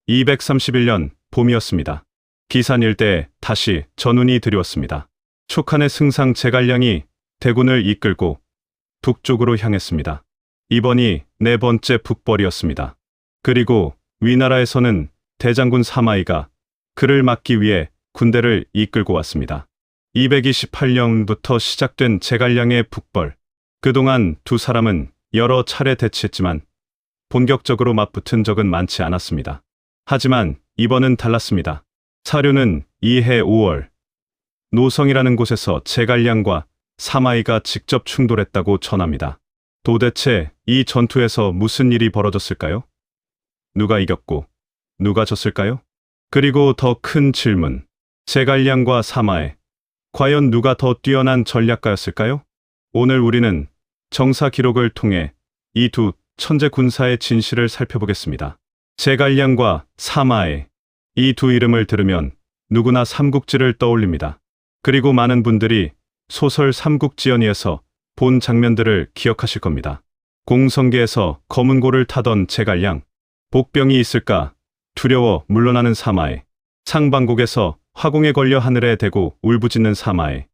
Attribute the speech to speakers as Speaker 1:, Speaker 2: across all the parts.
Speaker 1: 231년 봄이었습니다. 기산 일대에 다시 전운이 들여왔습니다. 촉한의 승상 제갈량이 대군을 이끌고 북쪽으로 향했습니다. 이번이 네 번째 북벌이었습니다. 그리고 위나라에서는 대장군 사마이가 그를 막기 위해 군대를 이끌고 왔습니다. 228년부터 시작된 제갈량의 북벌. 그동안 두 사람은 여러 차례 대치했지만 본격적으로 맞붙은 적은 많지 않았습니다. 하지만 이번은 달랐습니다. 사료는 이해 5월 노성이라는 곳에서 제갈량과 사마이가 직접 충돌했다고 전합니다. 도대체 이 전투에서 무슨 일이 벌어졌을까요? 누가 이겼고 누가 졌을까요? 그리고 더 큰 질문. 제갈량과 사마이. 과연 누가 더 뛰어난 전략가였을까요? 오늘 우리는 정사 기록을 통해 이 두 천재 군사의 진실을 살펴보겠습니다. 제갈량과 사마이. 이 두 이름을 들으면 누구나 삼국지를 떠올립니다. 그리고 많은 분들이 소설 삼국지연의에서 본 장면들을 기억하실 겁니다. 공성계에서 검은 고를 타던 제갈량. 복병이 있을까 두려워 물러나는 사마이. 상방곡에서 화공에 걸려 하늘에 대고 울부짖는 사마이.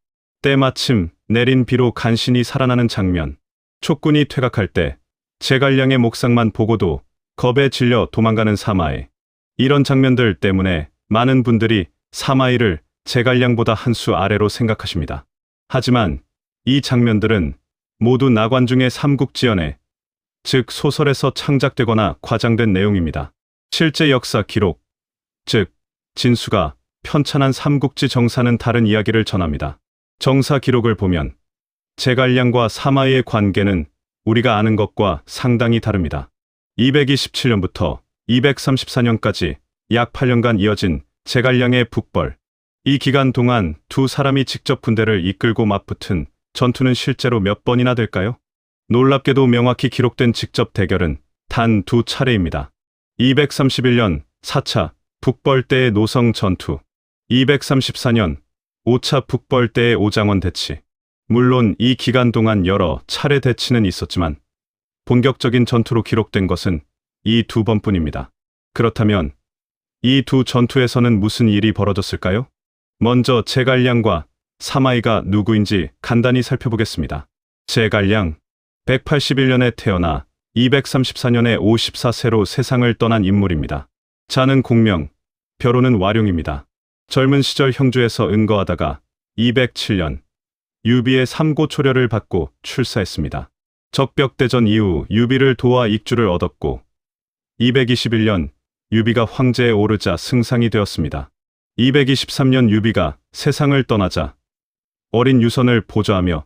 Speaker 1: 때마침 내린 비로 간신히 살아나는 장면. 촉군이 퇴각할 때 제갈량의 목상만 보고도 겁에 질려 도망가는 사마이. 이런 장면들 때문에 많은 분들이 사마이를 제갈량보다 한 수 아래로 생각하십니다. 하지만 이 장면들은 모두 나관중의 삼국지연의, 즉 소설에서 창작되거나 과장된 내용입니다. 실제 역사 기록, 즉 진수가 편찬한 삼국지 정사는 다른 이야기를 전합니다. 정사 기록을 보면 제갈량과 사마이의 관계는 우리가 아는 것과 상당히 다릅니다. 227년부터 234년까지 약 8년간 이어진 제갈량의 북벌. 이 기간 동안 두 사람이 직접 군대를 이끌고 맞붙은 전투는 실제로 몇 번이나 될까요? 놀랍게도 명확히 기록된 직접 대결은 단 두 차례입니다. 231년 4차 북벌 때의 노성 전투, 234년 5차 북벌 때의 오장원 대치. 물론 이 기간 동안 여러 차례 대치는 있었지만 본격적인 전투로 기록된 것은 이 두 번뿐입니다. 그렇다면 이 두 전투에서는 무슨 일이 벌어졌을까요? 먼저 제갈량과 사마이가 누구인지 간단히 살펴보겠습니다. 제갈량, 181년에 태어나 234년에 54세로 세상을 떠난 인물입니다. 자는 공명, 벼로는 와룡입니다. 젊은 시절 형주에서 은거하다가 207년 유비의 삼고초려를 받고 출사했습니다. 적벽대전 이후 유비를 도와 익주를 얻었고 221년 유비가 황제에 오르자 승상이 되었습니다. 223년 유비가 세상을 떠나자 어린 유선을 보좌하며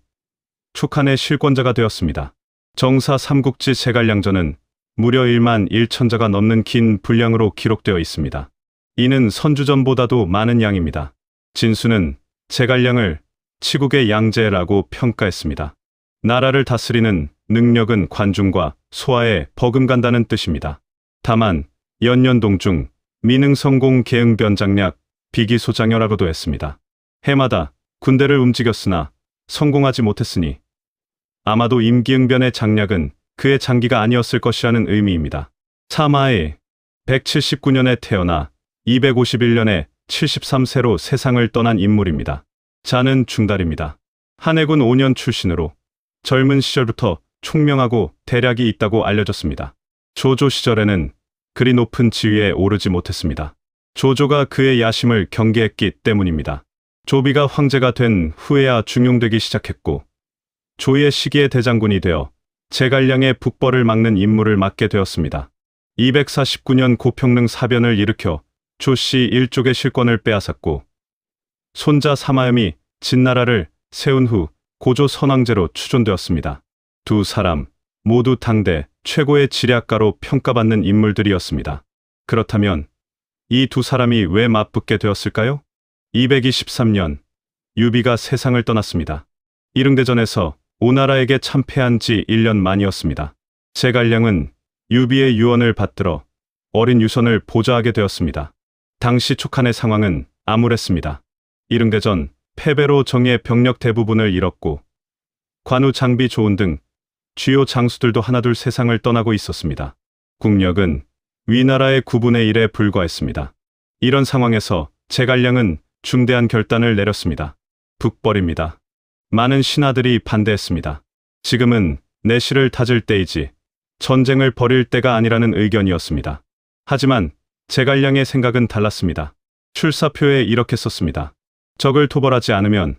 Speaker 1: 촉한의 실권자가 되었습니다. 정사 삼국지 제갈량전은 무려 1만 1천자가 넘는 긴 분량으로 기록되어 있습니다. 이는 선주전보다도 많은 양입니다. 진수는 제갈량을 치국의 양제라고 평가했습니다. 나라를 다스리는 능력은 관중과 소아에 버금간다는 뜻입니다. 다만 연년동중, 미능성공 계응변장략, 비기소장여라고도 했습니다. 해마다 군대를 움직였으나 성공하지 못했으니 아마도 임기응변의 장략은 그의 장기가 아니었을 것이라는 의미입니다. 사마이, 179년에 태어나 251년에 73세로 세상을 떠난 인물입니다. 자는 중달입니다. 한해군 5년 출신으로 젊은 시절부터 총명하고 대략이 있다고 알려졌습니다. 조조 시절에는 그리 높은 지위에 오르지 못했습니다. 조조가 그의 야심을 경계했기 때문입니다. 조비가 황제가 된 후에야 중용되기 시작했고 조의 시기의 대장군이 되어 제갈량의 북벌을 막는 임무를 맡게 되었습니다. 249년 고평릉 사변을 일으켜 조씨 일족의 실권을 빼앗았고 손자 사마염이 진나라를 세운 후 고조 선왕제로 추존되었습니다. 두 사람 모두 당대 최고의 지략가로 평가받는 인물들이었습니다. 그렇다면 이 두 사람이 왜 맞붙게 되었을까요? 223년 유비가 세상을 떠났습니다. 이릉대전에서 오나라에게 참패한 지 1년 만이었습니다. 제갈량은 유비의 유언을 받들어 어린 유선을 보좌하게 되었습니다. 당시 촉한의 상황은 암울했습니다. 이릉대전 패배로 정예 병력 대부분을 잃었고 관우 장비 조은 등 주요 장수들도 하나둘 세상을 떠나고 있었습니다. 국력은 위나라의 9분의 1에 불과했습니다. 이런 상황에서 제갈량은 중대한 결단을 내렸습니다. 북벌입니다. 많은 신하들이 반대했습니다. 지금은 내실을 다질 때이지 전쟁을 벌일 때가 아니라는 의견이었습니다. 하지만 제갈량의 생각은 달랐습니다. 출사표에 이렇게 썼습니다. 적을 토벌하지 않으면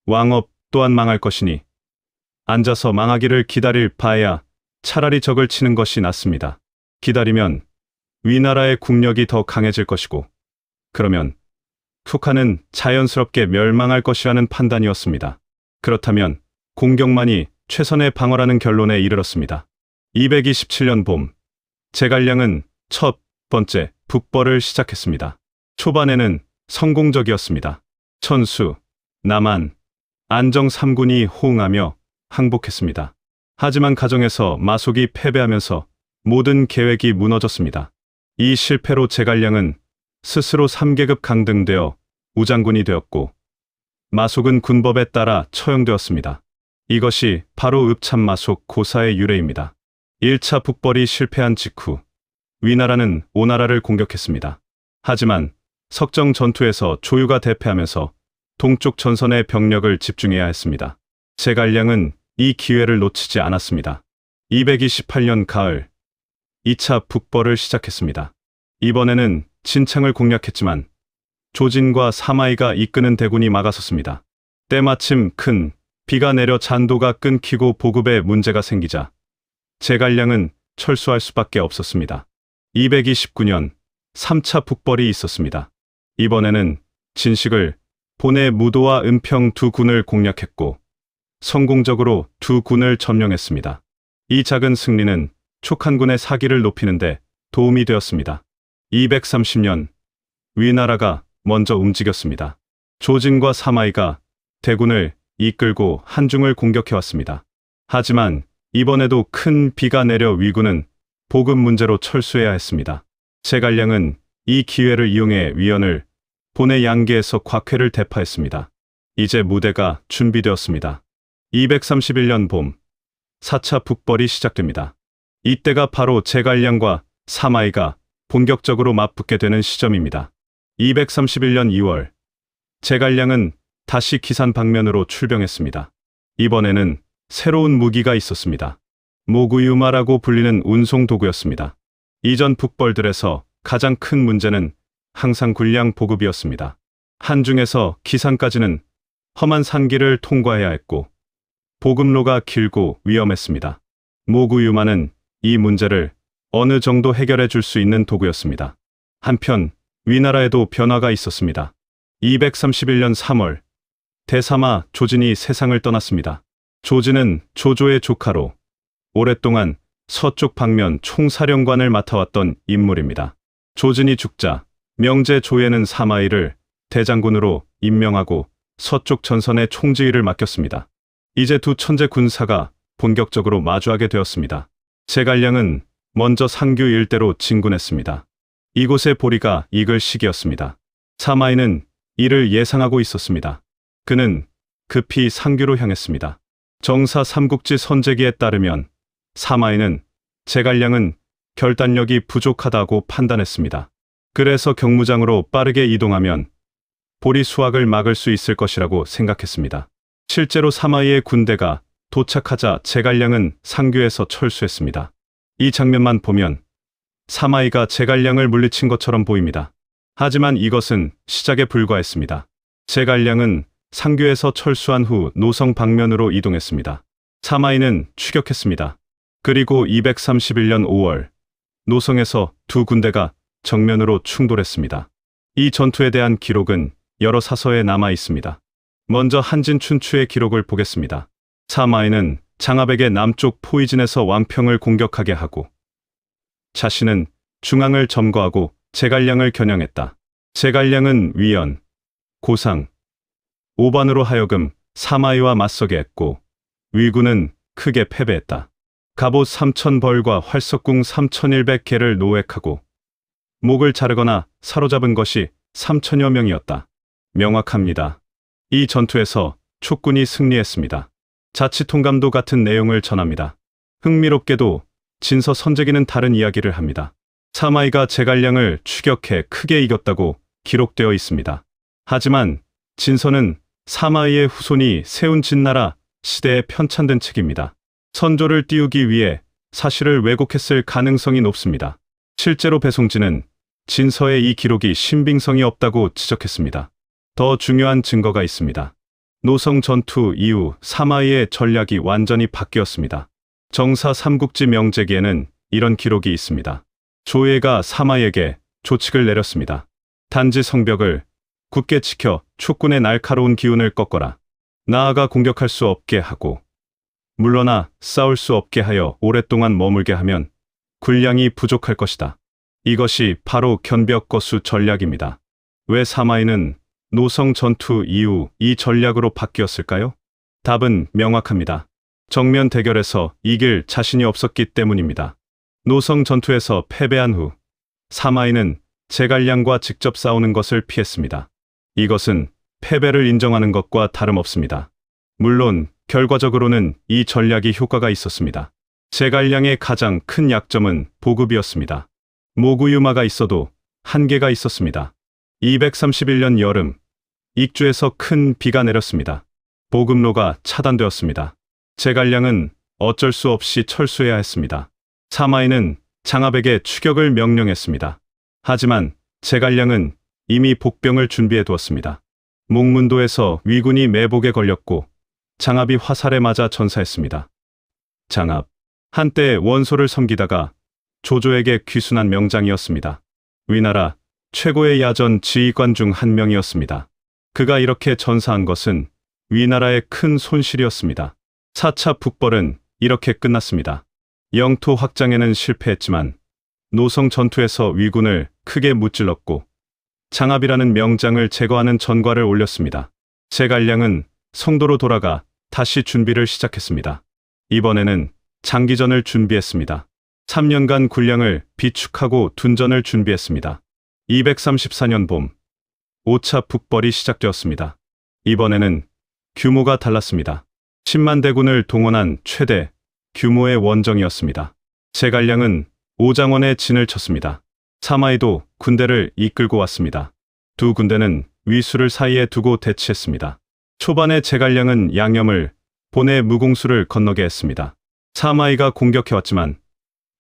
Speaker 1: 왕업 또한 망할 것이니 앉아서 망하기를 기다릴 바에야 차라리 적을 치는 것이 낫습니다. 기다리면 위나라의 국력이 더 강해질 것이고 그러면 북한은 자연스럽게 멸망할 것이라는 판단이었습니다. 그렇다면 공격만이 최선의 방어라는 결론에 이르렀습니다. 227년 봄, 제갈량은 첫 번째 북벌을 시작했습니다. 초반에는 성공적이었습니다. 천수, 남한, 안정 3군이 호응하며 항복했습니다. 하지만 가정에서 마속이 패배하면서 모든 계획이 무너졌습니다. 이 실패로 제갈량은 스스로 3계급 강등되어 우장군이 되었고 마속은 군법에 따라 처형되었습니다. 이것이 바로 읍참마속 고사의 유래입니다. 1차 북벌이 실패한 직후 위나라는 오나라를 공격했습니다. 하지만 석정 전투에서 조유가 대패하면서 동쪽 전선에 병력을 집중해야 했습니다. 제갈량은 이 기회를 놓치지 않았습니다. 228년 가을 2차 북벌을 시작했습니다. 이번에는 진창을 공략했지만 조진과 사마이가 이끄는 대군이 막아섰습니다. 때마침 큰 비가 내려 잔도가 끊기고 보급에 문제가 생기자 제갈량은 철수할 수밖에 없었습니다. 229년 3차 북벌이 있었습니다. 이번에는 진식을 본의 무도와 은평 두 군을 공략했고 성공적으로 두 군을 점령했습니다. 이 작은 승리는 촉한군의 사기를 높이는데 도움이 되었습니다. 230년 위나라가 먼저 움직였습니다. 조진과 사마이가 대군을 이끌고 한중을 공격해왔습니다. 하지만 이번에도 큰 비가 내려 위군은 보급 문제로 철수해야 했습니다. 제갈량은 이 기회를 이용해 위연을 본의 양계에서 곽회를 대파했습니다. 이제 무대가 준비되었습니다. 231년 봄 4차 북벌이 시작됩니다. 이때가 바로 제갈량과 사마이가 본격적으로 맞붙게 되는 시점입니다. 231년 2월 제갈량은 다시 기산 방면으로 출병했습니다. 이번에는 새로운 무기가 있었습니다. 모구유마라고 불리는 운송 도구였습니다. 이전 북벌들에서 가장 큰 문제는 항상 군량 보급이었습니다. 한중에서 기산까지는 험한 산길을 통과해야 했고 보급로가 길고 위험했습니다. 모구유마는 이 문제를 어느 정도 해결해 줄 수 있는 도구였습니다. 한편 위나라에도 변화가 있었습니다. 231년 3월 대사마 조진이 세상을 떠났습니다. 조진은 조조의 조카로 오랫동안 서쪽 방면 총사령관을 맡아왔던 인물입니다. 조진이 죽자 명제 조예는 사마이를 대장군으로 임명하고 서쪽 전선의 총지휘를 맡겼습니다. 이제 두 천재 군사가 본격적으로 마주하게 되었습니다. 제갈량은 먼저 상규 일대로 진군했습니다. 이곳의 보리가 익을 시기였습니다. 사마이는 이를 예상하고 있었습니다. 그는 급히 상규로 향했습니다. 정사 삼국지 선제기에 따르면 사마이는 제갈량은 결단력이 부족하다고 판단했습니다. 그래서 경무장으로 빠르게 이동하면 보리 수확을 막을 수 있을 것이라고 생각했습니다. 실제로 사마이의 군대가 도착하자 제갈량은 상규에서 철수했습니다. 이 장면만 보면 사마이가 제갈량을 물리친 것처럼 보입니다. 하지만 이것은 시작에 불과했습니다. 제갈량은 상규에서 철수한 후 노성 방면으로 이동했습니다. 사마이는 추격했습니다. 그리고 231년 5월 노성에서 두 군대가 정면으로 충돌했습니다. 이 전투에 대한 기록은 여러 사서에 남아 있습니다. 먼저 한진춘추의 기록을 보겠습니다. 사마이는 장압에게 남쪽 포이진에서 완평을 공격하게 하고 자신은 중앙을 점거하고 제갈량을 겨냥했다. 제갈량은 위연, 고상, 오반으로 하여금 사마이와 맞서게 했고 위군은 크게 패배했다. 갑옷 3,000벌과 활석궁 3,100개를 노획하고 목을 자르거나 사로잡은 것이 3,000여 명이었다. 명확합니다. 이 전투에서 촉군이 승리했습니다. 자치통감도 같은 내용을 전합니다. 흥미롭게도 진서 선제기는 다른 이야기를 합니다. 사마이가 제갈량을 추격해 크게 이겼다고 기록되어 있습니다. 하지만 진서는 사마이의 후손이 세운 진나라 시대에 편찬된 책입니다. 선조를 띄우기 위해 사실을 왜곡했을 가능성이 높습니다. 실제로 배송진은 진서의 이 기록이 신빙성이 없다고 지적했습니다. 더 중요한 증거가 있습니다. 노성 전투 이후 사마이의 전략이 완전히 바뀌었습니다. 정사 삼국지 명제기에는 이런 기록이 있습니다. 조예가 사마이에게 조칙을 내렸습니다. 단지 성벽을 굳게 지켜 촉군의 날카로운 기운을 꺾어라. 나아가 공격할 수 없게 하고 물러나 싸울 수 없게 하여 오랫동안 머물게 하면 군량이 부족할 것이다. 이것이 바로 견벽거수 전략입니다. 왜 사마이는 노성 전투 이후 이 전략으로 바뀌었을까요? 답은 명확합니다. 정면 대결에서 이길 자신이 없었기 때문입니다. 노성 전투에서 패배한 후 사마이는 제갈량과 직접 싸우는 것을 피했습니다. 이것은 패배를 인정하는 것과 다름없습니다. 물론 결과적으로는 이 전략이 효과가 있었습니다. 제갈량의 가장 큰 약점은 보급이었습니다. 모구유마가 있어도 한계가 있었습니다. 231년 여름, 익주에서 큰 비가 내렸습니다. 보급로가 차단되었습니다. 제갈량은 어쩔 수 없이 철수해야 했습니다. 사마이는 장압에게 추격을 명령했습니다. 하지만 제갈량은 이미 복병을 준비해 두었습니다. 목문도에서 위군이 매복에 걸렸고 장압이 화살에 맞아 전사했습니다. 장압, 한때 원소를 섬기다가 조조에게 귀순한 명장이었습니다. 위나라 최고의 야전 지휘관 중 한 명이었습니다. 그가 이렇게 전사한 것은 위나라의 큰 손실이었습니다. 4차 북벌은 이렇게 끝났습니다. 영토 확장에는 실패했지만 노성 전투에서 위군을 크게 무찔렀고 장압이라는 명장을 제거하는 전과를 올렸습니다. 제갈량은 성도로 돌아가 다시 준비를 시작했습니다. 이번에는 장기전을 준비했습니다. 3년간 군량을 비축하고 둔전을 준비했습니다. 234년 봄, 5차 북벌이 시작되었습니다. 이번에는 규모가 달랐습니다. 10만 대군을 동원한 최대 규모의 원정이었습니다. 제갈량은 오장원에 진을 쳤습니다. 사마이도 군대를 이끌고 왔습니다. 두 군대는 위수를 사이에 두고 대치했습니다. 초반에 제갈량은 양염을 보내 무공수를 건너게 했습니다. 사마이가 공격해왔지만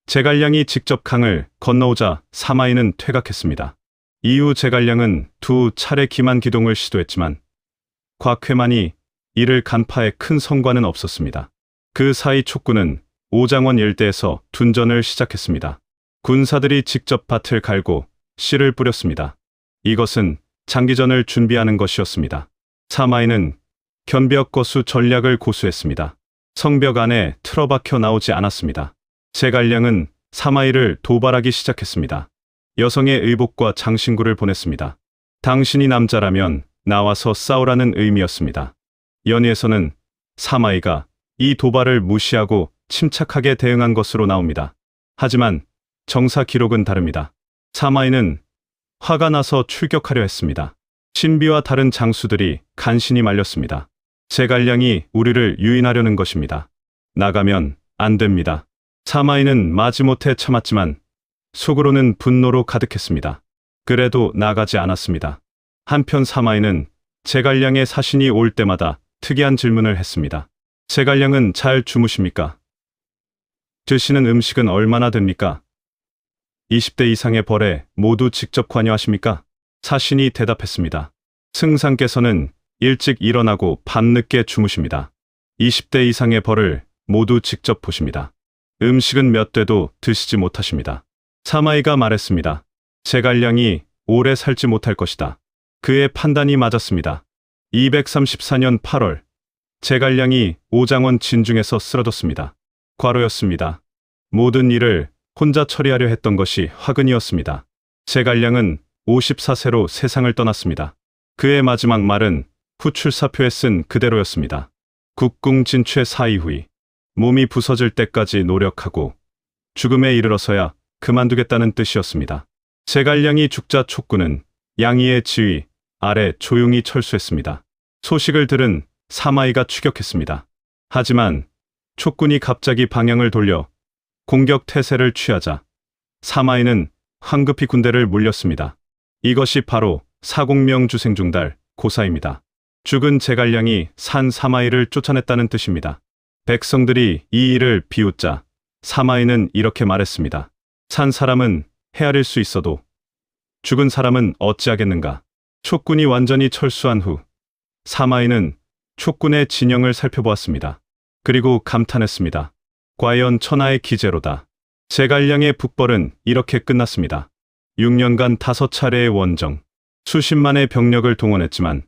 Speaker 1: 제갈량이 직접 강을 건너오자 사마이는 퇴각했습니다. 이후 제갈량은 두 차례 기만 기동을 시도했지만 곽회만이 이를 간파해 큰 성과는 없었습니다. 그 사이 촉군은 오장원 일대에서 둔전을 시작했습니다. 군사들이 직접 밭을 갈고 씨를 뿌렸습니다. 이것은 장기전을 준비하는 것이었습니다. 사마이는 견벽거수 전략을 고수했습니다. 성벽 안에 틀어박혀 나오지 않았습니다. 제갈량은 사마이를 도발하기 시작했습니다. 여성의 의복과 장신구를 보냈습니다. 당신이 남자라면 나와서 싸우라는 의미였습니다. 연희에서는 사마이가 이 도발을 무시하고 침착하게 대응한 것으로 나옵니다. 하지만 정사 기록은 다릅니다. 사마이는 화가 나서 출격하려 했습니다. 신비와 다른 장수들이 간신히 말렸습니다. 제갈량이 우리를 유인하려는 것입니다. 나가면 안 됩니다. 사마이는 마지못해 참았지만 속으로는 분노로 가득했습니다. 그래도 나가지 않았습니다. 한편 사마이는 제갈량의 사신이 올 때마다 특이한 질문을 했습니다. 제갈량은 잘 주무십니까? 드시는 음식은 얼마나 됩니까? 20대 이상의 벌에 모두 직접 관여하십니까? 사신이 대답했습니다. 승상께서는 일찍 일어나고 밤늦게 주무십니다. 20대 이상의 벌을 모두 직접 보십니다. 음식은 몇 대도 드시지 못하십니다. 사마이가 말했습니다. 제갈량이 오래 살지 못할 것이다. 그의 판단이 맞았습니다. 234년 8월, 제갈량이 오장원 진중에서 쓰러졌습니다. 과로였습니다. 모든 일을 혼자 처리하려 했던 것이 화근이었습니다. 제갈량은 54세로 세상을 떠났습니다. 그의 마지막 말은 후출사표에 쓴 그대로였습니다. 국궁 진취 사이후이 몸이 부서질 때까지 노력하고 죽음에 이르러서야 그만두겠다는 뜻이었습니다. 제갈량이 죽자 촉군은 양희의 지휘 아래 조용히 철수했습니다. 소식을 들은 사마이가 추격했습니다. 하지만 촉군이 갑자기 방향을 돌려 공격 태세를 취하자 사마이는 황급히 군대를 물렸습니다. 이것이 바로 사공명주생중달 고사입니다. 죽은 제갈량이 산 사마이를 쫓아냈다는 뜻입니다. 백성들이 이 일을 비웃자 사마이는 이렇게 말했습니다. 산 사람은 헤아릴 수 있어도 죽은 사람은 어찌하겠는가. 촉군이 완전히 철수한 후 사마이는 촉군의 진영을 살펴보았습니다. 그리고 감탄했습니다. 과연 천하의 기재로다. 제갈량의 북벌은 이렇게 끝났습니다. 6년간 5차례의 원정, 수십만의 병력을 동원했지만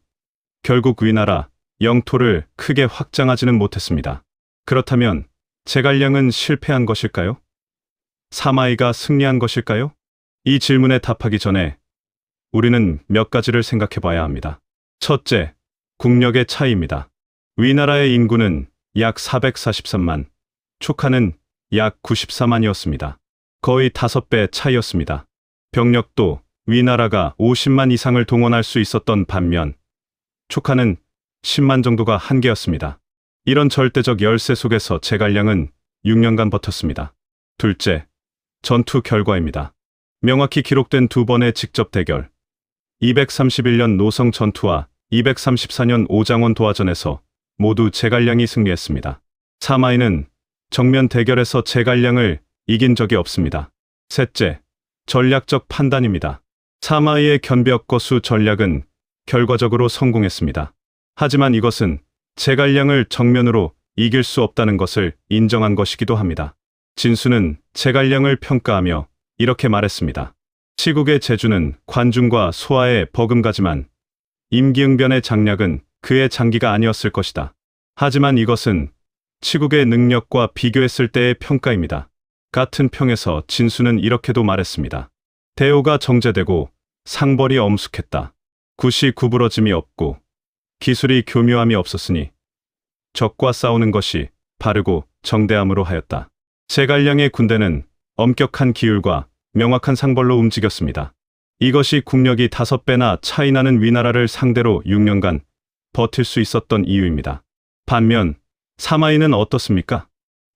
Speaker 1: 결국 위나라 영토를 크게 확장하지는 못했습니다. 그렇다면 제갈량은 실패한 것일까요? 사마이가 승리한 것일까요? 이 질문에 답하기 전에 우리는 몇 가지를 생각해 봐야 합니다. 첫째, 국력의 차이입니다. 위나라의 인구는 약 443만, 촉하는 약 94만이었습니다. 거의 5배 차이였습니다. 병력도 위나라가 50만 이상을 동원할 수 있었던 반면 촉하는 10만 정도가 한계였습니다. 이런 절대적 열세 속에서 제갈량은 6년간 버텼습니다. 둘째, 전투 결과입니다. 명확히 기록된 두 번의 직접 대결, 231년 노성 전투와 234년 오장원 도하전에서 모두 제갈량이 승리했습니다. 사마이는 정면 대결에서 제갈량을 이긴 적이 없습니다. 셋째, 전략적 판단입니다. 사마이의 견벽거수 전략은 결과적으로 성공했습니다. 하지만 이것은 제갈량을 정면으로 이길 수 없다는 것을 인정한 것이기도 합니다. 진수는 제갈량을 평가하며 이렇게 말했습니다. 치국의 제주는 관중과 소아의 버금가지만 임기응변의 장략은 그의 장기가 아니었을 것이다. 하지만 이것은 치국의 능력과 비교했을 때의 평가입니다. 같은 평에서 진수는 이렇게도 말했습니다. 대오가 정제되고 상벌이 엄숙했다. 굿이 구부러짐이 없고 기술이 교묘함이 없었으니 적과 싸우는 것이 바르고 정대함으로 하였다. 제갈량의 군대는 엄격한 기율과 명확한 상벌로 움직였습니다. 이것이 국력이 5배나 차이나는 위나라를 상대로 6년간 버틸 수 있었던 이유입니다. 반면 사마이는 어떻습니까?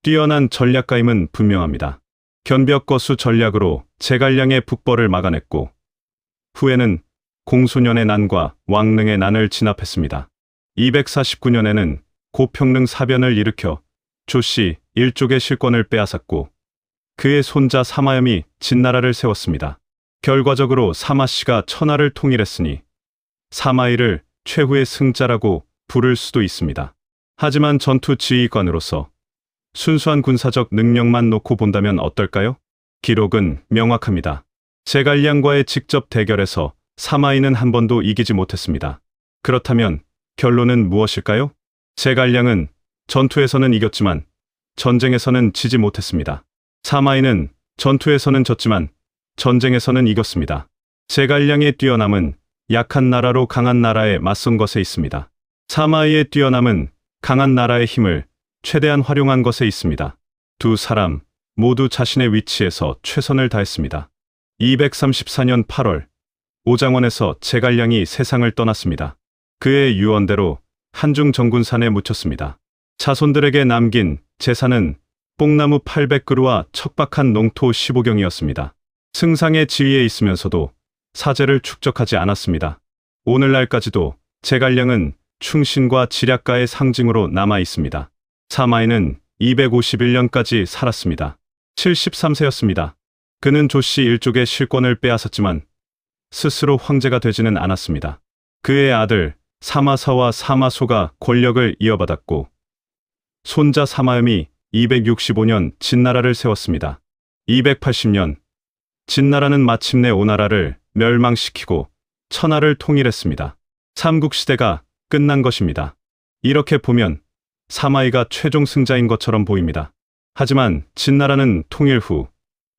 Speaker 1: 뛰어난 전략가임은 분명합니다. 견벽거수 전략으로 제갈량의 북벌을 막아냈고 후에는 공소년의 난과 왕릉의 난을 진압했습니다. 249년에는 고평릉 사변을 일으켜 조씨 일족의 실권을 빼앗았고 그의 손자 사마염이 진나라를 세웠습니다. 결과적으로 사마씨가 천하를 통일했으니 사마이를 최후의 승자라고 부를 수도 있습니다. 하지만 전투 지휘관으로서 순수한 군사적 능력만 놓고 본다면 어떨까요? 기록은 명확합니다. 제갈량과의 직접 대결에서 사마이는 한 번도 이기지 못했습니다. 그렇다면 결론은 무엇일까요? 제갈량은 전투에서는 이겼지만 전쟁에서는 지지 못했습니다. 사마이는 전투에서는 졌지만 전쟁에서는 이겼습니다. 제갈량의 뛰어남은 약한 나라로 강한 나라에 맞선 것에 있습니다. 사마이의 뛰어남은 강한 나라의 힘을 최대한 활용한 것에 있습니다. 두 사람 모두 자신의 위치에서 최선을 다했습니다. 234년 8월 오장원에서 제갈량이 세상을 떠났습니다. 그의 유언대로 한중 정군산에 묻혔습니다. 자손들에게 남긴 재산은 뽕나무 800그루와 척박한 농토 15경이었습니다. 승상의 지위에 있으면서도 사제를 축적하지 않았습니다. 오늘날까지도 제갈량은 충신과 지략가의 상징으로 남아 있습니다. 사마이는 251년까지 살았습니다. 73세였습니다. 그는 조씨 일족의 실권을 빼앗았지만 스스로 황제가 되지는 않았습니다. 그의 아들 사마사와 사마소가 권력을 이어받았고 손자 사마염이 265년 진나라를 세웠습니다. 280년 진나라는 마침내 오나라를 멸망시키고 천하를 통일했습니다. 삼국시대가 끝난 것입니다. 이렇게 보면 사마이가 최종 승자인 것처럼 보입니다. 하지만 진나라는 통일 후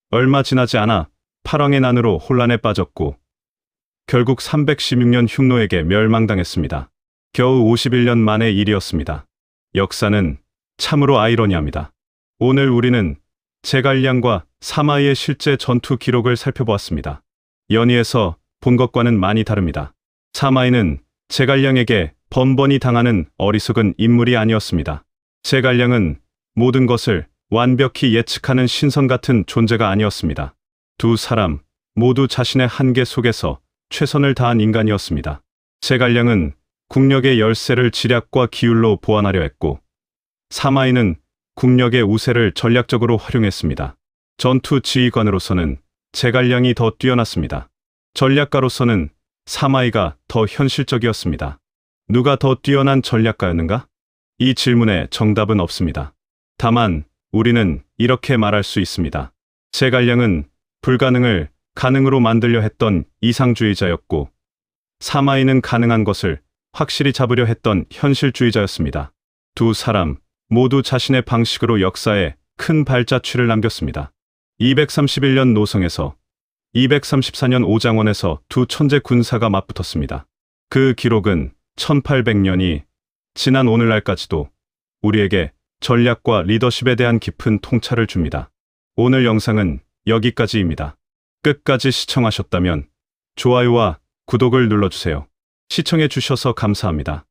Speaker 1: 얼마 지나지 않아 팔왕의 난으로 혼란에 빠졌고 결국 316년 흉노에게 멸망당했습니다. 겨우 51년 만의 일이었습니다. 역사는 참으로 아이러니합니다. 오늘 우리는 제갈량과 사마이의 실제 전투 기록을 살펴보았습니다. 연의에서 본 것과는 많이 다릅니다. 사마이는 제갈량에게 번번이 당하는 어리석은 인물이 아니었습니다. 제갈량은 모든 것을 완벽히 예측하는 신선 같은 존재가 아니었습니다. 두 사람 모두 자신의 한계 속에서 최선을 다한 인간이었습니다. 제갈량은 국력의 열쇠를 지략과 기율로 보완하려 했고, 사마이는 국력의 우세를 전략적으로 활용했습니다. 전투 지휘관으로서는 제갈량이 더 뛰어났습니다. 전략가로서는 사마이가 더 현실적이었습니다. 누가 더 뛰어난 전략가였는가? 이 질문에 정답은 없습니다. 다만 우리는 이렇게 말할 수 있습니다. 제갈량은 불가능을 가능으로 만들려 했던 이상주의자였고, 사마이는 가능한 것을 확실히 잡으려 했던 현실주의자였습니다. 두 사람 모두 자신의 방식으로 역사에 큰 발자취를 남겼습니다. 231년 노성에서 234년 오장원에서 두 천재 군사가 맞붙었습니다. 그 기록은 1800년이 지난 오늘날까지도 우리에게 전략과 리더십에 대한 깊은 통찰을 줍니다. 오늘 영상은 여기까지입니다. 끝까지 시청하셨다면 좋아요와 구독을 눌러주세요. 시청해 주셔서 감사합니다.